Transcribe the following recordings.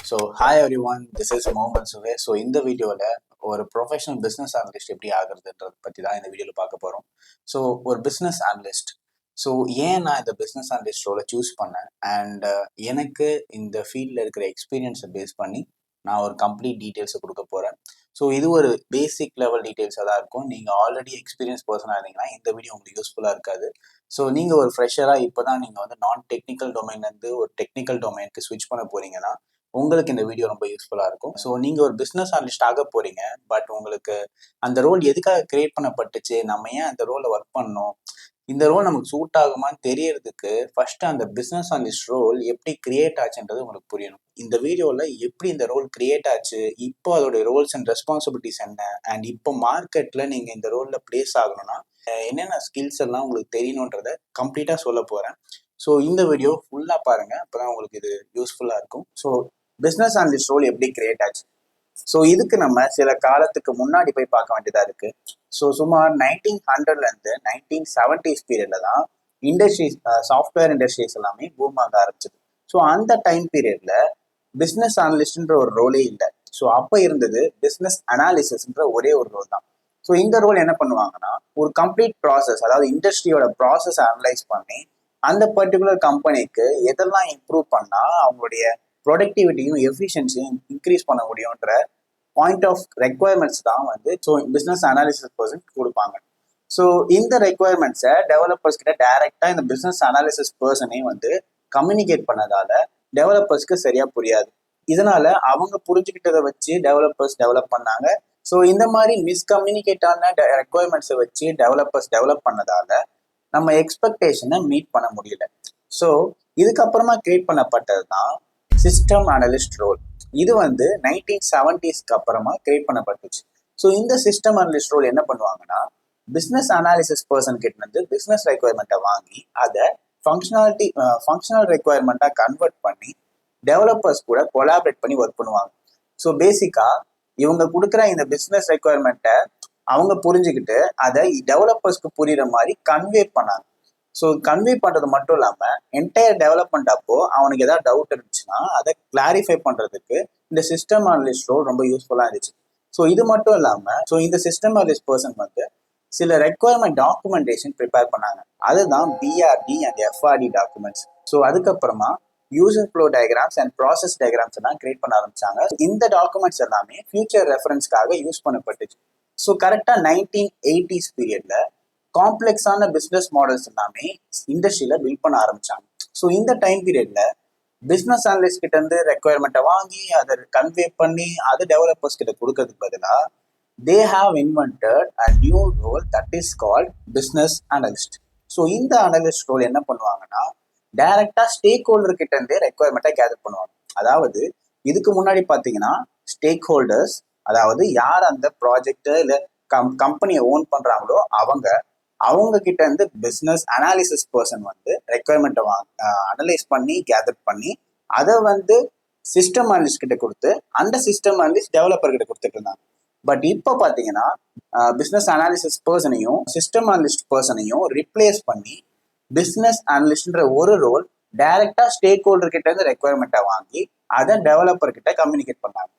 So hi every one, this is மோகன் சுவே. So இந்த வீடியோவில் ஒரு ப்ரொஃபஷனல் பிஸ்னஸ் அனலிஸ்ட் எப்படி ஆகுறதுன்றதை பற்றி தான் இந்த வீடியோவில் பார்க்க போகிறோம். ஸோ ஒரு பிஸ்னஸ் அனலிஸ்ட், ஸோ ஏன் நான் இந்த பிஸ்னஸ் அனலிஸ்ட் ரோலை சூஸ் பண்ணேன் அண்ட் எனக்கு இந்த ஃபீல்டில் இருக்கிற எக்ஸ்பீரியன்ஸை பேஸ் பண்ணி நான் ஒரு கம்ப்ளீட் டீட்டெயில்ஸை கொடுக்க போகிறேன். ஸோ இது ஒரு பேசிக் லெவல் டீட்டெயில்ஸாக தான் இருக்கும். நீங்கள் ஆல்ரெடி எக்ஸ்பீரியன்ஸ் பர்சனாக இருந்தீங்கன்னா இந்த வீடியோ உங்களுக்கு யூஸ்ஃபுல்லாக இருக்காது. ஸோ நீங்கள் ஒரு ஃப்ரெஷராக இப்போ தான் நீங்கள் வந்து நான் டெக்னிக்கல் டொமைன்லேருந்து ஒரு டெக்னிக்கல் டொமைனுக்கு ஸ்விட்ச் பண்ண போகிறீங்கன்னா உங்களுக்கு இந்த வீடியோ ரொம்ப யூஸ்ஃபுல்லாக இருக்கும். ஸோ நீங்கள் ஒரு பிஸ்னஸ் அனலிஸ்ட் ஆக போகிறீங்க, பட் உங்களுக்கு அந்த ரோல் எதுக்காக கிரியேட் பண்ணப்பட்டுச்சு, நம்ம ஏன் அந்த ரோலை ஒர்க் பண்ணோம், இந்த ரோல் நமக்கு சூட் ஆகுமான்னு தெரியறதுக்கு ஃபர்ஸ்ட் அந்த பிஸ்னஸ் அனலிஸ்ட் ரோல் எப்படி கிரியேட் ஆச்சுன்றது உங்களுக்கு புரியணும். இந்த வீடியோவில் எப்படி இந்த ரோல் கிரியேட் ஆச்சு, இப்போ அதோடைய ரோல்ஸ் அண்ட் ரெஸ்பான்சிபிலிட்டிஸ் என்ன, அண்ட் இப்போ மார்க்கெட்டில் நீங்கள் இந்த ரோலில் பிளேஸ் ஆகணும்னா என்னென்ன ஸ்கில்ஸ் எல்லாம் உங்களுக்கு தெரியணுன்றதை கம்ப்ளீட்டாக சொல்ல போகிறேன். ஸோ இந்த வீடியோ ஃபுல்லாக பாருங்கள், அப்போ தான் உங்களுக்கு இது யூஸ்ஃபுல்லாக இருக்கும். ஸோ பிஸ்னஸ் அனலிஸ்ட் ரோல் எப்படி கிரியேட் ஆச்சு, ஸோ இதுக்கு நம்ம சில காலத்துக்கு முன்னாடி போய் பார்க்க வேண்டியதா இருக்கு. ஸோ சுமார் 1900லேருந்து 1970s பீரியட்ல தான் இண்டஸ்ட்ரீஸ், சாஃப்ட்வேர் இண்டஸ்ட்ரீஸ் எல்லாமே பூம் ஆக ஆரம்பிச்சது. ஸோ அந்த டைம் பீரியட்ல பிஸ்னஸ் அனலிஸ்ட்ன்ற ஒரு ரோலே இல்லை. ஸோ அப்போ இருந்தது பிஸ்னஸ் அனாலிசிஸ்ன்ற ஒரே ஒரு ரோல் தான். ஸோ இந்த ரோல் என்ன பண்ணுவாங்கன்னா, ஒரு கம்ப்ளீட் ப்ராசஸ், அதாவது இண்டஸ்ட்ரியோட ப்ராசஸ் அனலைஸ் பண்ணி அந்த பர்டிகுலர் கம்பெனிக்கு எதெல்லாம் இம்ப்ரூவ் பண்ணா அவங்களுடைய ப்ரொடக்டிவிட்டியும் எஃபிஷியன்சியும் இன்க்ரீஸ் பண்ண முடியுன்ற பாயிண்ட் ஆஃப் ரெக்குவயர்மெண்ட்ஸ் தான் வந்து ஸோ பிஸ்னஸ் அனாலிசிஸ் பர்சன் கொடுப்பாங்க. ஸோ இந்த ரெக்குவயர்மெண்ட்ஸை டெவலப்பர்ஸ் கிட்ட டைரக்டா இந்த பிஸ்னஸ் அனாலிசிஸ் பர்சனே வந்து கம்யூனிகேட் பண்ணதால டெவலப்பர்ஸ்க்கு சரியா புரியாது. இதனால அவங்க புரிஞ்சுக்கிட்டதை வச்சு டெவலப்பர்ஸ் டெவலப் பண்ணாங்க. ஸோ இந்த மாதிரி மிஸ்கம்யூனிகேட் ஆன ரெக்குவயர்மெண்ட்ஸை வச்சு டெவலப்பர்ஸ் டெவலப் பண்ணதால நம்ம எக்ஸ்பெக்டேஷனை மீட் பண்ண முடியல. ஸோ இதுக்கப்புறமா கிரியேட் பண்ணப்பட்டது தான் சிஸ்டம் அனலிஸ்ட் ரோல். இது வந்து 1970ஸ்க்கு அப்புறமா கிரியேட் பண்ணப்பட்டுச்சு. ஸோ இந்த சிஸ்டம் அனலிஸ்ட் ரோல் என்ன பண்ணுவாங்கன்னா, பிஸ்னஸ் அனாலிசிஸ் பர்சன் கிட்ட இருந்து பிஸ்னஸ் ரெக்குவயர்மெண்ட்டை வாங்கி அதை ஃபங்க்ஷனல் ரெக்குவயர்மெண்ட்டாக கன்வெர்ட் பண்ணி டெவலப்பர்ஸ் கூட கொலாபரேட் பண்ணி ஒர்க் பண்ணுவாங்க. ஸோ பேசிக்கா இவங்க கொடுக்குற இந்த பிஸ்னஸ் ரெக்குவயர்மெண்ட்டை அவங்க புரிஞ்சுக்கிட்டு அதை டெவலப்பர்ஸ்க்கு புரியுற மாதிரி கன்வே பண்ணாங்க. ஸோ கன்வே பண்ணுறது மட்டும் இல்லாமல் என்டையர் டெவலப்மெண்ட் அப்போ அவனுக்கு ஏதாவது டவுட் இருந்துச்சுன்னா அதை கிளாரிஃபை பண்ணுறதுக்கு இந்த சிஸ்டம் அனலிஸ்ட் ரோல் ரொம்ப யூஸ்ஃபுல்லாக இருந்துச்சு. ஸோ இது மட்டும் இல்லாமல் ஸோ இந்த சிஸ்டம் அனலிஸ்ட் பர்சன் வந்து சில ரெக்குவயர்மெண்ட் டாக்குமெண்டேஷன் ப்ரிப்பேர் பண்ணாங்க. அதுதான் PRD and FRD documents. So அதுக்கப்புறமா user flow diagrams and process diagrams எல்லாம் கிரியேட் பண்ண ஆரம்பிச்சாங்க. இந்த டாக்குமெண்ட்ஸ் எல்லாமே ஃபியூச்சர் ரெஃபரன்ஸ்க்காக யூஸ் பண்ணப்பட்டுச்சு. ஸோ கரெக்டாக 1980s பீரியட்ல காம்ப்ளெக்ஸான பிஸ்னஸ் மாடல்ஸ் எல்லாமே இண்டஸ்ட்ரியில பில்ட் பண்ண ஆரம்பிச்சாங்க. ஸோ இந்த டைம் பீரியட்ல பிஸ்னஸ் அனலிஸ்ட் கிட்ட இருந்து ரெக்குவயர்மெண்ட்டை வாங்கி அதை கன்வே பண்ணி அதை டெவலப்பர்ஸ் கிட்ட கொடுக்கறதுக்கு பதிலாக they have invented a new role that is called business analyst. So இந்த அனலிஸ்ட் ரோல் என்ன பண்ணுவாங்கன்னா, டைரக்டா ஸ்டேக் ஹோல்டர் கிட்ட இருந்தே ரெக்குவயர்மெண்ட்டை கேதர் பண்ணுவாங்க. அதாவது இதுக்கு முன்னாடி பார்த்தீங்கன்னா ஸ்டேக் ஹோல்டர்ஸ், அதாவது யார் அந்த ப்ராஜெக்ட் இல்லை கம்பெனியை ஓன் பண்றாங்களோ அவங்க கிட்ட இருந்து பிஸ்னஸ் அனாலிசிஸ் பர்சன் வந்து ரெக்குவயர்மெண்ட்டை அனலைஸ் பண்ணி கேதர் பண்ணி அதை வந்து சிஸ்டம் அனலிஸ்ட் கிட்ட கொடுத்து அந்த சிஸ்டம் அனலிஸ்ட் டெவலப்பர் கிட்ட கொடுத்துட்டு இருந்தாங்க. பட் இப்போ பார்த்தீங்கன்னா பிஸ்னஸ் அனாலிசிஸ் பர்சனையும் சிஸ்டம் அனலிஸ்ட் பர்சனையும் ரிப்ளேஸ் பண்ணி பிஸ்னஸ் அனலிஸ்ட்ன்ற ஒரு ரோல் டைரக்டா ஸ்டேக் ஹோல்டர் கிட்ட இருந்து ரெக்குவயர்மெண்ட்டை வாங்கி அதை டெவலப்பர் கிட்ட கம்யூனிகேட் பண்ணாங்க.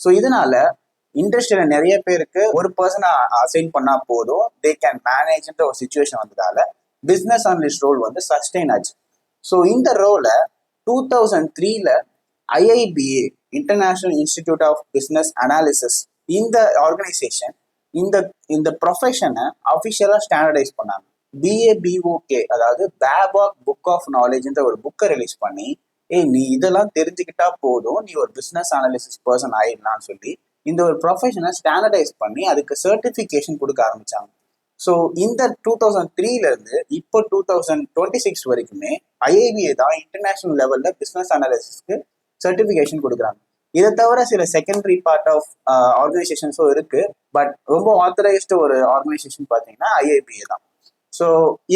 ஸோ இதனால இண்டஸ்ட்ரியில நிறைய பேருக்கு ஒரு பர்சனை அசைன் பண்ணா போதும், தே கேன் மேனேஜ்ன்ற ஒரு சுச்சுவேஷன் வந்ததால பிஸ்னஸ் அனலிஸ்ட் ரோல் வந்து சஸ்டெயின் ஆச்சு. ஸோ இந்த ரோலை 2003ல IIBA, international institute of business analysis, இந்த ஆர்கனைசேஷன் இந்த ப்ரொஃபஷனை அஃபிஷியலாக ஸ்டாண்டர்டைஸ் பண்ணாங்க. பிஏபிஓகே, அதாவது பேபாக் புக் ஆஃப் நாலேஜ்ன்ற ஒரு புக்கை ரிலீஸ் பண்ணி, நீ இதெல்லாம் தெரிஞ்சுக்கிட்டா போதும், நீ ஒரு பிஸ்னஸ் அனாலிசிஸ் பர்சன் ஆயிடலாம்னு சொல்லி இந்த ஒரு ப்ரொஃபஷனை ஸ்டாண்டர்டைஸ் பண்ணி அதுக்கு சர்டிஃபிகேஷன் கொடுக்க ஆரம்பிச்சாங்க. ஸோ இந்த 2003ல இருந்து இப்போ 2026 வரைக்குமே ஐஐபிஏ தான் இன்டர்நேஷனல் லெவல்ல பிஸ்னஸ் அனாலிசிஸ்க்கு சர்டிஃபிகேஷன் கொடுக்குறாங்க. இதை தவிர சில செகண்டரி பார்ட் ஆஃப் ஆர்கனைசேஷன்ஸும் இருக்கு, பட் ரொம்ப ஆத்தரைஸ்டு ஒரு ஆர்கனைசேஷன் பார்த்தீங்கன்னா ஐஐபிஏ தான். ஸோ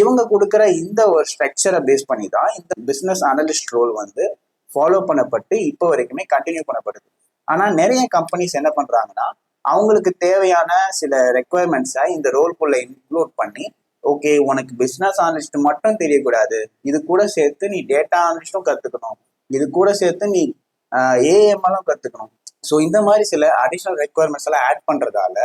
இவங்க கொடுக்குற இந்த ஒரு ஸ்ட்ரக்சரை பேஸ் பண்ணி தான் இந்த பிஸ்னஸ் அனலிஸ்ட் ரோல் வந்து ஃபாலோ பண்ணப்பட்டு இப்போ வரைக்குமே கண்டினியூ பண்ணப்படுது. ஆனால் நிறைய கம்பெனிஸ் என்ன பண்றாங்கன்னா, அவங்களுக்கு தேவையான சில ரெக்குவயர்மெண்ட்ஸை இந்த ரோல்குள்ள இன்க்ளூட் பண்ணி, ஓகே உனக்கு பிஸ்னஸ் அனலிஸ்ட் மட்டும் தெரியக்கூடாது, இது கூட சேர்த்து நீ டேட்டா அனலிஸ்டும் கற்றுக்கணும், இது கூட சேர்த்து நீ ஏஎம்எல்லாம் கத்துக்கணும். ஸோ இந்த மாதிரி சில அடிஷனல் ரெக்குவயர்மெண்ட்ஸ் எல்லாம் ஆட் பண்றதால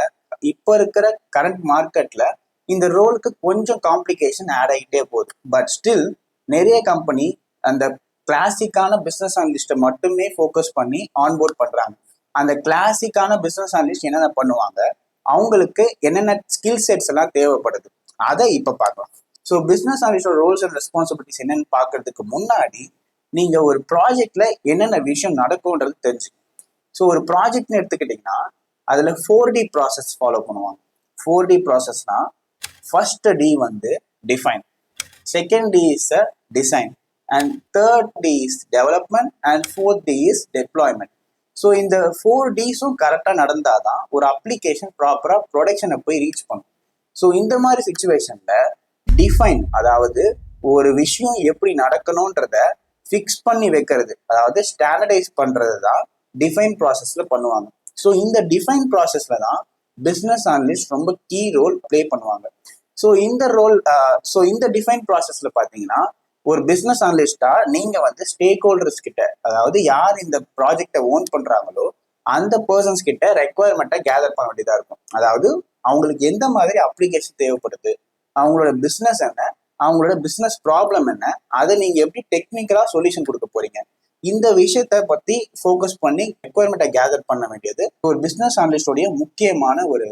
இப்போ இருக்கிற கரண்ட் மார்க்கெட்ல இந்த ரோலுக்கு கொஞ்சம் காம்ப்ளிகேஷன் ஆட் ஆகிட்டே போகுது. பட் ஸ்டில் நிறைய கம்பெனி அந்த கிளாசிக்கான பிஸ்னஸ் அனலிஸ்ட்டை மட்டுமே ஃபோக்கஸ் பண்ணி ஆன்போர்ட் பண்றாங்க. அந்த கிளாசிக்கான பிஸ்னஸ் அனலிஸ்ட் என்னென்ன பண்ணுவாங்க, அவங்களுக்கு என்னென்ன ஸ்கில் செட்ஸ் எல்லாம் தேவைப்படுது, அதை இப்போ பார்க்கலாம். ஸோ பிஸ்னஸ் அனலிஸ்டோட ரோல்ஸ் அண்ட் ரெஸ்பான்சிபிலிட்டிஸ் என்னன்னு பார்க்கறதுக்கு முன்னாடி நீங்க ஒரு ப்ராஜெக்ட்ல என்னென்ன விஷயம் நடக்கும்ன்றது தெரிஞ்சுக்கணும். ஸோ ஒரு ப்ராஜெக்ட்னு எடுத்துக்கிட்டிங்கன்னா அதில் 4D ப்ராசஸ் ஃபாலோ பண்ணுவாங்க. 4D ப்ராசஸ்னா ஃபர்ஸ்ட் டி வந்து define, second D is a design, and third D is development, and fourth D is deployment. So இந்த 4Ds கரெக்டாக நடந்தால் தான் ஒரு அப்ளிகேஷன் ப்ராப்பராக ப்ரொடக்ஷனை போய் ரீச் பண்ணும். ஸோ இந்த மாதிரி சுச்சுவேஷனில் டிஃபைன், அதாவது ஒரு விஷயம் எப்படி நடக்கணுன்றத ஃபிக்ஸ் பண்ணி வைக்கிறது, அதாவது ஸ்டாண்டர்டைஸ் பண்ணுறது தான் டிஃபைன் ப்ராசஸில் பண்ணுவாங்க. ஸோ இந்த டிஃபைன் ப்ராசஸில் தான் பிஸ்னஸ் அனலிஸ்ட் ரொம்ப கீ ரோல் ப்ளே பண்ணுவாங்க. ஸோ இந்த டிஃபைன் ப்ராசஸில் பார்த்தீங்கன்னா ஒரு பிஸ்னஸ் அனலிஸ்டா நீங்க வந்து ஸ்டேக் ஹோல்டர்ஸ் கிட்ட, அதாவது யார் இந்த ப்ராஜெக்டை ஓன் பண்றாங்களோ அந்த பர்சன்ஸ் கிட்ட ரெக்குவயர்மெண்ட்டை கேதர் பண்ண வேண்டியதா இருக்கும். அதாவது அவங்களுக்கு எந்த மாதிரி அப்ளிகேஷன் தேவைப்படுது, அவங்களோட பிஸ்னஸ் என்ன, அவங்களோட பிஸ்னஸ் ப்ராப்ளம் என்ன, அதை நீங்க எப்படி டெக்னிக்கலா சொல்யூஷன் கொடுக்க போறீங்க, இந்த விஷயத்த பத்தி ஃபோக்கஸ் பண்ணி ரெக்குவயர்மெண்ட்டை கேதர் பண்ண வேண்டியது ஒரு பிஸ்னஸ் அனலிஸ்டோடைய முக்கியமான ஒரு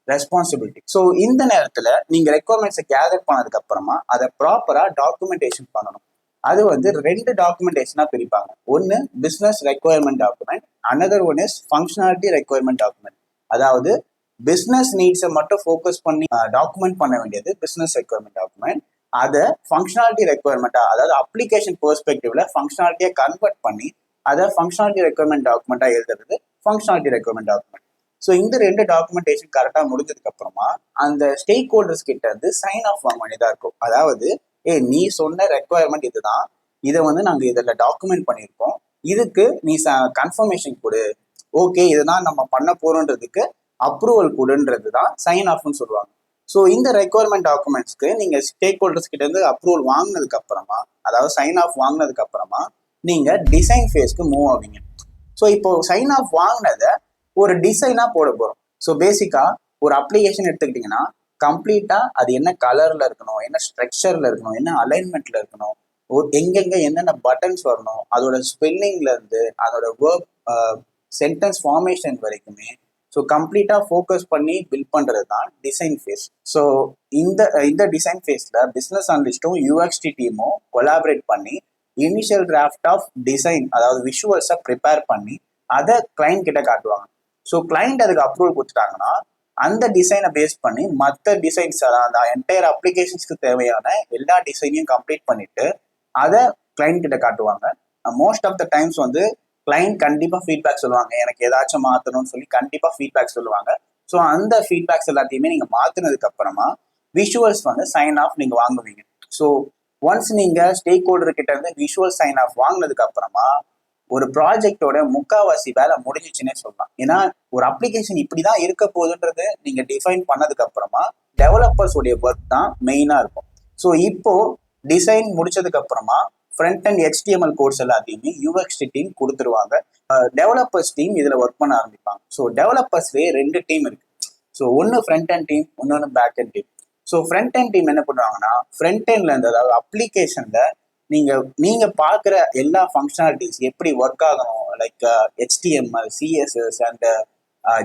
ரெஸ்பான்சிபிலிட்டி. ஸோ இந்த நேரத்தில் நீங்கள் ரெக்குவயர்மெண்ட்ஸை கேதர் பண்ணதுக்கு அப்புறமா அதை ப்ராப்பராக டாக்குமெண்டேஷன் பண்ணணும். அது வந்து 2 டாக்குமெண்டேஷனாக பிரிப்பாங்க. ஒன்று business requirement document, another one is functionality requirement document. அதாவது பிஸ்னஸ் நீட்ஸை மட்டும் ஃபோக்கஸ் பண்ணி டாக்குமெண்ட் பண்ண வேண்டியது பிஸ்னஸ் ரெக்குவயர்மெண்ட் டாக்குமெண்ட். அதை ஃபங்க்ஷனாலிட்டி ரெக்குவயர்மெண்ட்டாக, அதாவது அப்ளிகேஷன் பெர்ஸ்பெக்டிவ்ல ஃபங்க்ஷனாலிட்டியை கன்வெர்ட் பண்ணி அதை ஃபங்க்ஷனாலிட்டி ரெக்குவயர்மெண்ட் டாக்குமெண்ட்டாக எழுதுறது ஃபங்க்ஷனாலிட்டி ரெக்குவயர்மெண்ட் டாக்குமெண்ட். ஸோ இந்த 2 டாக்குமெண்டேஷன் கரெக்டாக முடிஞ்சதுக்கு அப்புறமா அந்த ஸ்டேக் ஹோல்டர்ஸ் கிட்ட இருந்து சைன் ஆஃப் வாங்க வேண்டியதாக இருக்கும். அதாவது நீ சொன்ன ரெக்குவயர்மெண்ட் இதுதான், இதை வந்து நாங்கள் இதில் டாக்குமெண்ட் பண்ணியிருக்கோம், இதுக்கு நீ கன்ஃபர்மேஷன் கொடு, ஓகே இதுதான் நம்ம பண்ண போறோன்றதுக்கு அப்ரூவல் கொடுன்றது தான் சைன் ஆஃப்னு சொல்லுவாங்க. ஸோ இந்த ரெக்குவயர்மெண்ட் டாக்குமெண்ட்ஸ்க்கு நீங்கள் ஸ்டேக் ஹோல்டர்ஸ் கிட்ட இருந்து அப்ரூவல் வாங்கினதுக்கு அப்புறமா, அதாவது சைன் ஆஃப் வாங்கினதுக்கு அப்புறமா நீங்கள் டிசைன் ஃபேஸ்க்கு மூவ் ஆவீங்க. ஸோ இப்போ சைன் ஆஃப் வாங்கினதை ஒரு டிசைனாக போட போகிறோம். ஸோ பேசிக்காக ஒரு அப்ளிகேஷன் எடுத்துக்கிட்டிங்கன்னா கம்ப்ளீட்டாக அது என்ன கலரில் இருக்கணும், என்ன ஸ்ட்ரக்சரில் இருக்கணும், என்ன அலைன்மெண்ட்டில் இருக்கணும், எங்கெங்கே என்னென்ன பட்டன்ஸ் வரணும், அதோட ஸ்பெல்லிங்லேருந்து அதோட வேர்ப் சென்டென்ஸ் ஃபார்மேஷன் வரைக்குமே ஸோ கம்ப்ளீட்டாக ஃபோக்கஸ் பண்ணி பில்ட் பண்ணுறது தான் டிசைன் ஃபேஸ். ஸோ இந்த டிசைன் ஃபேஸில் பிஸ்னஸ் அனலிஸ்ட்டும் யூஎக்ஸ்டி டீமும் கொலாபரேட் பண்ணி இனிஷியல் டிராஃப்ட் ஆஃப் டிசைன், அதாவது விஷுவல்ஸை ப்ரிப்பேர் பண்ணி அதை கிளைண்ட் கிட்ட காட்டுவாங்க. ஸோ கிளைண்ட் அதுக்கு அப்ரூவல் கொடுத்துட்டாங்கன்னா அந்த டிசைனை பேஸ் பண்ணி மற்ற டிசைன்ஸ், அந்த என்டையர் அப்ளிகேஷன்ஸ்க்கு தேவையான எல்லா டிசைனையும் கம்ப்ளீட் பண்ணிட்டு அதை கிளைண்ட் கிட்ட காட்டுவாங்க. மோஸ்ட் ஆஃப் த டைம்ஸ் வந்து கிளைண்ட் கண்டிப்பாக ஃபீட்பேக் சொல்லுவாங்க, எனக்கு ஏதாச்சும் மாற்றணும்னு சொல்லி கண்டிப்பாக ஃபீட்பேக் சொல்லுவாங்க. ஸோ அந்த ஃபீட்பேக்ஸ் எல்லாத்தையுமே நீங்கள் மாற்றினதுக்கு அப்புறமா விஷுவல்ஸ் வந்து சைன் ஆஃப் நீங்கள் வாங்குவீங்க. ஸோ ஒன்ஸ் நீங்கள் ஸ்டேக் ஹோல்டர் கிட்ட இருந்து விஷுவல் சைன் ஆஃப் வாங்கினதுக்கு அப்புறமா ஒரு ப்ராஜெக்டோட முக்காவாசி வேலை முடிஞ்சிச்சுன்னே சொல்லலாம். ஏன்னா ஒரு அப்ளிகேஷன் இப்படிதான் இருக்க போகுதுன்றது நீங்க டிஃபைன் பண்ணதுக்கு அப்புறமா டெவலப்பர்ஸ் உடைய ஒர்க் தான் மெயினா இருக்கும். ஸோ இப்போ டிசைன் முடிச்சதுக்கு அப்புறமா ஃப்ரண்ட் அண்ட் HTML கோர்ஸ் எல்லாத்தையுமே யூஎக்ஸ்டி டீம் கொடுத்துருவாங்க. டெவலப்பர்ஸ் டீம் இதுல ஒர்க் பண்ண ஆரம்பிப்பாங்க. ஸோ டெவலப்பர்ஸ்லேயே 2 டீம் இருக்கு. ஸோ ஒன்று ஃப்ரண்ட் அண்ட் டீம், இன்னொன்று back end team. So front end team என்ன பண்ணுவாங்கன்னா ஃப்ரண்ட் எண்ட்ல இருந்து, அதாவது அப்ளிகேஷன்ல நீங்க பார்க்குற எல்லா ஃபங்க்ஷனாலிட்டிஸ் எப்படி ஒர்க் ஆகணும், like HTML, CSS and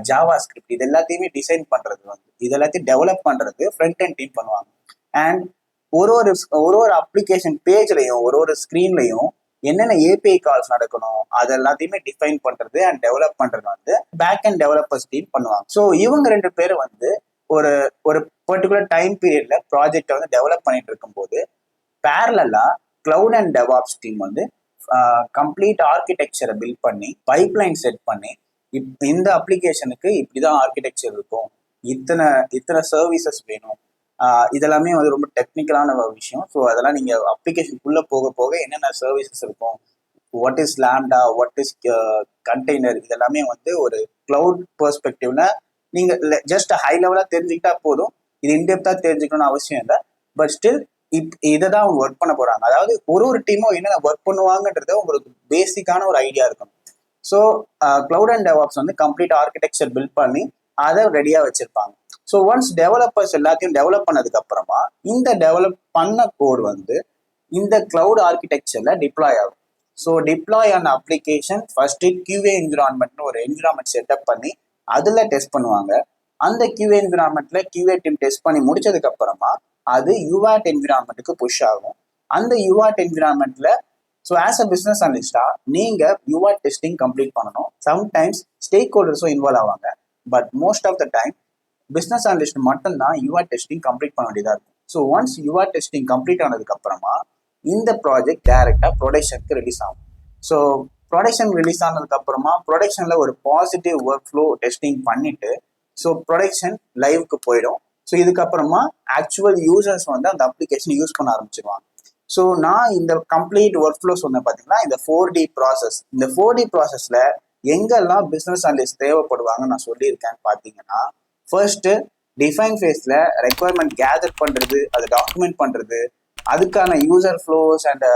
Java script, இது எல்லாத்தையுமே டிசைன் பண்றது வந்து இது எல்லாத்தையும் டெவலப் பண்றது ஃப்ரண்ட் அண்ட் டீம் பண்ணுவாங்க. அண்ட் ஒரு ஒரு அப்ளிகேஷன் பேஜ்லையும் ஒரு ஸ்க்ரீன்லையும் என்னென்ன API கால்ஸ் நடக்கணும் அது எல்லாத்தையுமே டிஃபைன் பண்றது அண்ட் டெவலப் பண்றது வந்து பேக் அண்ட் டெவலப்பர்ஸ் டீம் பண்ணுவாங்க. ஸோ இவங்க 2 பேரும் வந்து ஒரு ஒரு பர்டிகுலர் டைம் பீரியட்ல ப்ராஜெக்டை வந்து டெவலப் பண்ணிட்டு இருக்கும்போது பேரலா கிளவுட் அண்ட் டெவாப்ஸ் டீம் வந்து கம்ப்ளீட் ஆர்கிடெக்சரை பில்ட் பண்ணி பைப்லைன் செட் பண்ணி இந்த அப்ளிகேஷனுக்கு இப்படிதான் ஆர்கிடெக்சர் இருக்கும், இத்தனை சர்வீசஸ் வேணும், இதெல்லாமே வந்து ரொம்ப டெக்னிக்கலான ஒரு விஷயம். ஸோ அதெல்லாம் நீங்க அப்ளிகேஷனுக்குள்ள போக போக என்னென்ன சர்வீசஸ் இருக்கும், what is lambda, what is container, இதெல்லாமே வந்து ஒரு கிளவுட் பெர்ஸ்பெக்டிவ்ல நீங்க ஜஸ்ட் ஹை லெவலா தெரிஞ்சுக்கிட்டா போதும், இது இன்டெப்தா தெரிஞ்சுக்கணும்னு அவசியம் இல்லை. பட் ஸ்டில் இதை தான் அவங்க ஒர்க் பண்ண போறாங்க. அதாவது ஒரு டீமும் என்னென்ன ஒர்க் பண்ணுவாங்கன்றது உங்களுக்கு பேசிக்கான ஒரு ஐடியா இருக்கும். ஸோ கிளவுட் அண்ட் டெவாப்ஸ் வந்து கம்ப்ளீட் ஆர்கிடெக்சர் பில்ட் பண்ணி அதை ரெடியாக வச்சிருப்பாங்க. ஸோ ஒன்ஸ் டெவலப்பர்ஸ் எல்லாத்தையும் டெவலப் பண்ணதுக்கு அப்புறமா இந்த டெவலப் பண்ண கோட் வந்து இந்த கிளவுட் ஆர்கிடெக்சர்ல டிப்ளாய் ஆகும். ஸோ டிப்ளாய் ஆன அப்ளிகேஷன் ஃபர்ஸ்ட் QA என்விரான்மெண்ட்னு ஒரு என்விரான்மெண்ட் செட்டப் பண்ணி அதில் டெஸ்ட் பண்ணுவாங்க. அந்த QA என்விரான்மெண்ட்ல QA டீம் டெஸ்ட் பண்ணி முடிச்சதுக்கு அப்புறமா அது UAT என்விரான்மெண்ட்டுக்கு புஷ் ஆகும். அந்த UAT என்விரான்மெண்ட்ல ஸோ ஆஸ் அ பிஸ்னஸ் அனலிஸ்டா நீங்க UAT டெஸ்டிங் கம்ப்ளீட் பண்ணணும். சம்டைம்ஸ் ஸ்டேக் ஹோல்டர்ஸும் இன்வால்வ் ஆவாங்க. But most of the time business analyst மட்டும்தான் UAT டெஸ்டிங் கம்ப்ளீட் பண்ண வேண்டியதா இருக்கும். ஸோ ஒன்ஸ் UAT டெஸ்டிங் கம்ப்ளீட் ஆனதுக்கு அப்புறமா இந்த ப்ராஜெக்ட் டைரக்டா ப்ரொடக்ஷனுக்கு ரிலீஸ் ஆகும். ஸோ ப்ரொடக்ஷன் ரிலீஸ் ஆனதுக்கு அப்புறமா ப்ரொடக்ஷன்ல ஒரு பாசிட்டிவ் ஒர்க் ஃப்ளோ டெஸ்டிங் பண்ணிட்டு ஸோ ப்ரொடக்ஷன் லைவுக்கு போயிடும். ஸோ இதுக்கப்புறமா ஆக்சுவல் யூசர்ஸ் வந்து அந்த அப்ளிகேஷன் யூஸ் பண்ண ஆரம்பிச்சிருவாங்க. ஸோ நான் இந்த கம்ப்ளீட் ஒர்க் ஃப்ளோ சொன்னேன் பார்த்தீங்கன்னா, இந்த 4D ப்ராசஸ். இந்த 4D ப்ராசஸ்ல எங்கெல்லாம் பிஸ்னஸ் அனலிஸ்ட் தேவைப்படுவாங்க நான் சொல்லியிருக்கேன்னு பார்த்தீங்கன்னா, ஃபர்ஸ்ட் டிஃபைன் ஃபேஸ்ல ரெக்குவயர்மெண்ட் கேதர் பண்றது, அதை டாக்குமெண்ட் பண்றது, அதுக்கான user flows and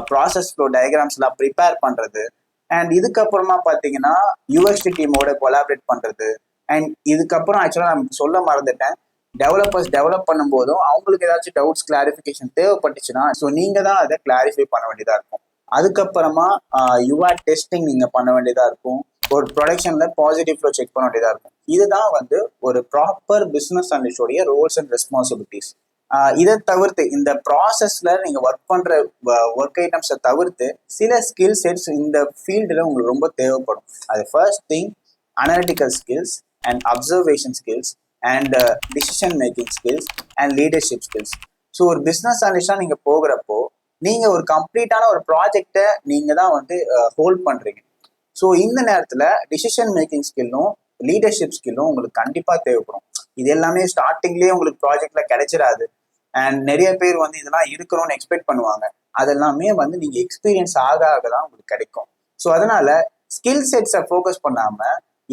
process flow diagrams எல்லாம் ப்ரிப்பேர் பண்றது, அண்ட் இதுக்கப்புறமா பார்த்தீங்கன்னா UXT டீமோட கொலாபரேட் பண்றது, அண்ட் இதுக்கப்புறம் ஆக்சுவலாக நான் சொல்ல மறந்துட்டேன், டெவலப்பர்ஸ் டெவலப் பண்ணும்போதும் அவங்களுக்கு ஏதாச்சும் டவுட்ஸ் கிளாரிஃபிகேஷன் தேவைப்பட்டுச்சுன்னா ஸோ நீங்க தான் அதை கிளாரிஃபை பண்ண வேண்டியதா இருக்கும். அதுக்கப்புறமா UAT டெஸ்டிங் நீங்க பண்ண வேண்டியதா இருக்கும். ஒரு ப்ரொடக்ஷன்ல பாசிட்டிவ் ஃப்ளோ செக் பண்ண வேண்டியதா இருக்கும். இதுதான் வந்து ஒரு ப்ராப்பர் பிசினஸ் அனலிஸ்டோடைய ரோல்ஸ் அண்ட் ரெஸ்பான்சிபிலிட்டிஸ். இதை தவிர்த்து இந்த ப்ராசஸ்ல நீங்க ஒர்க் பண்ற ஒர்க் ஐட்டம்ஸை தவிர்த்து சில ஸ்கில் செட்ஸ் இந்த ஃபீல்டில் உங்களுக்கு ரொம்ப தேவைப்படும். அது first thing analytical skills and observation skills and decision making skills and leadership skills. So ஒரு பிஸ்னஸ் அனலிஸ்டா நீங்க போகிறப்போ நீங்க ஒரு கம்ப்ளீட்டான ஒரு ப்ராஜெக்டை நீங்க தான் வந்து ஹோல்ட் பண்றீங்க. ஸோ இந்த நேரத்துல டிசிஷன் மேக்கிங் ஸ்கில்லும் லீடர்ஷிப் ஸ்கில்லும் உங்களுக்கு கண்டிப்பா தேவைப்படும். இது எல்லாமே ஸ்டார்டிங்லேயே உங்களுக்கு ப்ராஜெக்ட்ல கிடைச்சிடாது. அண்ட் நிறைய பேர் வந்து இதெல்லாம் இருக்கணும்னு எக்ஸ்பெக்ட் பண்ணுவாங்க. அதெல்லாமே வந்து நீங்க எக்ஸ்பீரியன்ஸ் ஆக தான் உங்களுக்கு கிடைக்கும். ஸோ அதனால ஸ்கில் செட்ஸை ஃபோக்கஸ் பண்ணாம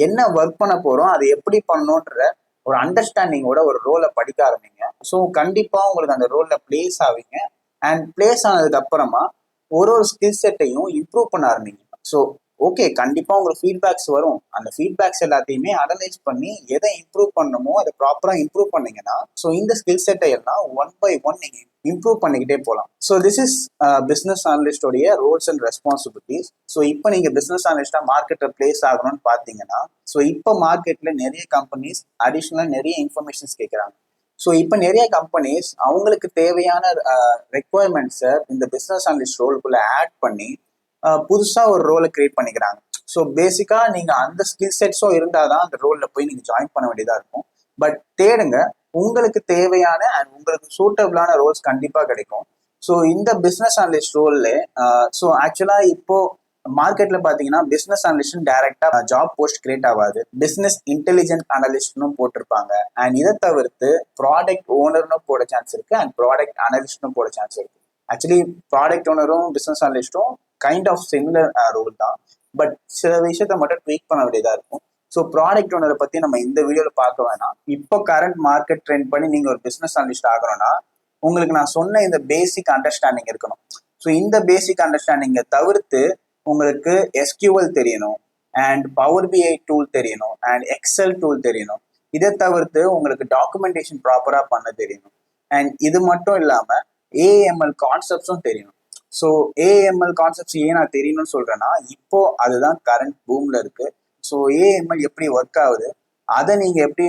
என்ன ஒர்க் பண்ண போறோம், அதை எப்படி பண்ணணுன்ற ஒரு அண்டர்ஸ்டாண்டிங்கோட ஒரு ரோலை படிக்க ஆரம்பிங்க. ஸோ கண்டிப்பா உங்களுக்கு அந்த ரோல்ல பிளேஸ் ஆவீங்க. அண்ட் பிளேஸ் ஆனதுக்கு அப்புறமா ஒரு ஸ்கில் செட்டையும் இம்ப்ரூவ் பண்ண ஆரம்பிங்க. ஸோ ஓகே, கண்டிப்பா உங்களுக்கு ஃபீட்பேக்ஸ் வரும். அந்த ஃபீட்பேக்ஸ் எல்லாத்தையுமே அனலைஸ் பண்ணி எதை இம்ப்ரூவ் பண்ணணுமோ அதை ப்ராப்பரா இம்ப்ரூவ் பண்ணீங்கன்னா ஸோ இந்த ஸ்கில் செட்டை எல்லாம் ஒன் பை ஒன் நீங்க இம்ப்ரூவ் பண்ணிக்கிட்டே போகலாம். ஸோ திஸ் இஸ் பிஸ்னஸ் அனலிஸ்டோடைய ரோல்ஸ் அண்ட் ரெஸ்பான்சிபிலிட்டிஸ். ஸோ இப்போ நீங்க பிஸ்னஸ் அனலிஸ்டா மார்க்கெட்ல பிளேஸ் ஆகணும்னு பார்த்தீங்கன்னா ஸோ இப்போ மார்க்கெட்ல நிறைய கம்பெனிஸ் அடிஷ்னலா நிறைய இன்ஃபர்மேஷன்ஸ் கேட்குறாங்க. ஸோ இப்போ நிறைய கம்பெனிஸ் அவங்களுக்கு தேவையான ரெக்குவயர்மெண்ட்ஸை இந்த பிஸ்னஸ் அனலிஸ்ட் ரோலுக்குள்ள ஆட் பண்ணி புதுசா ஒரு ரோலை கிரியேட் பண்ணிக்கிறாங்க. ஸோ பேசிக்கா நீங்க அந்த ஸ்கில் செட்ஸும் இருந்தாதான் அந்த ரோல்ல போய் நீங்க ஜாயின் பண்ண வேண்டியதா இருக்கும். பட் தேடுங்க, உங்களுக்கு தேவையான அண்ட் உங்களுக்கு சூட்டபிளான ரோல்ஸ் கண்டிப்பா கிடைக்கும். ஸோ இந்த பிசினஸ் அனலிஸ்ட் ரோல்ல ஸோ ஆக்சுவலா இப்போ மார்க்கெட்ல பாத்தீங்கன்னா பிசினஸ் அனலிஸ்ட் டைரக்டா ஜாப் போஸ்ட் கிரியேட் ஆகாது. பிசினஸ் இன்டெலிஜென்ட் அனலிஸ்ட்னு போட்டிருப்பாங்க. அண்ட் இதை தவிர்த்து ப்ராடக்ட் ஓனர்னு போட சான்ஸ் இருக்கு அண்ட் ப்ராடக்ட் அனலிஸ்ட்னு போட சான்ஸ் இருக்கு. ஆக்சுவலி ப்ராடக்ட் ஓனரும் பிசினஸ் அனலிஸ்டும் கைண்ட் ஆஃப் சிமிலர் ரோல் தான். பட் சில விஷயத்த மட்டும் ட்வீக் பண்ண வேண்டியதா இருக்கும். ஸோ ப்ராடக்ட் ஓனரை பத்தி நம்ம இந்த வீடியோல பார்க்க வேணாம். இப்போ கரண்ட் மார்க்கெட் ட்ரெண்ட் பண்ணி நீங்க ஒரு பிசினஸ் அனலிஸ்ட் ஆகணும்னா உங்களுக்கு நான் சொன்ன இந்த பேசிக் அண்டர்ஸ்டாண்டிங் இருக்கணும். ஸோ இந்த பேசிக் அண்டர்ஸ்டாண்டிங்கை தவிர்த்து உங்களுக்கு SQL தெரியணும் அண்ட் பவர் BI டூல் தெரியணும் அண்ட் எக்ஸல் டூல் தெரியணும். இதை தவிர்த்து உங்களுக்கு டாக்குமெண்டேஷன் ப்ராப்பரா பண்ண தெரியணும். அண்ட் இது மட்டும் இல்லாம AML கான்செப்ட்ஸும் தெரியணும். ஸோ AML கான்செப்ட்ஸ் ஏன் நான் தெரியணும்னு சொல்றேன்னா இப்போ அதுதான் கரண்ட் பூம்ல இருக்கு. ஸோ AML எப்படி ஒர்க் ஆகுது, அதை நீங்க எப்படி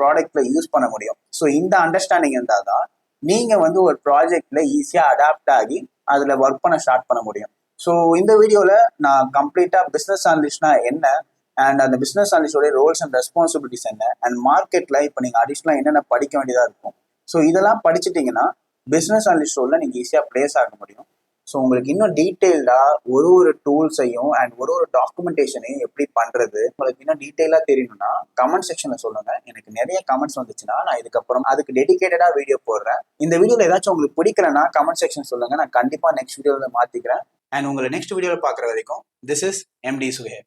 ப்ராடக்ட்ல யூஸ் பண்ண முடியும். ஸோ இந்த அண்டர்ஸ்டாண்டிங் இருந்தால் தான் நீங்க வந்து ஒரு ப்ராஜெக்ட்ல ஈஸியா அடாப்ட் ஆகி அதுல ஒர்க் பண்ண ஸ்டார்ட் பண்ண முடியும். ஸோ இந்த வீடியோல நான் கம்ப்ளீட்டா பிசினஸ் அனலிஸ்ட்னா என்ன அண்ட் அந்த பிசினஸ் அனலிஸ்டோட ரோல்ஸ் அண்ட் ரெஸ்பான்சிபிலிட்டிஸ் என்ன அண்ட் மார்க்கெட்ல இப்போ நீங்க அடிஷ்னலா என்னென்ன படிக்க வேண்டியதா இருக்கும். ஸோ இதெல்லாம் படிச்சுட்டீங்கன்னா பிசினஸ் அனலிஸ்ட் ரோல்ல நீங்க ஈஸியா பிளேஸ் ஆக முடியும். ஸோ உங்களுக்கு இன்னும் டீட்டெயில்டா ஒரு டூல்ஸையும் அண்ட் ஒரு டாக்குமெண்டேஷனையும் எப்படி பண்றது உங்களுக்கு இன்னும் டீட்டெயிலா தெரியணும்னா கமெண்ட் செக்ஷன்ல சொல்லுங்க. எனக்கு நிறைய கமெண்ட்ஸ் வந்துச்சுன்னா நான் இதுக்கப்புறம் அதுக்கு டெடிகேட்டடா வீடியோ போடுறேன். இந்த வீடியோல ஏதாச்சும் உங்களுக்கு பிடிக்கலன்னா கமெண்ட் செக்ஷன் சொல்லுங்க, நான் கண்டிப்பா நெக்ஸ்ட் வீடியோல மாத்திக்கிறேன். அண்ட் உங்களை நெக்ஸ்ட் வீடியோல பாக்குற வரைக்கும் திஸ் இஸ் MD சுஹேல்.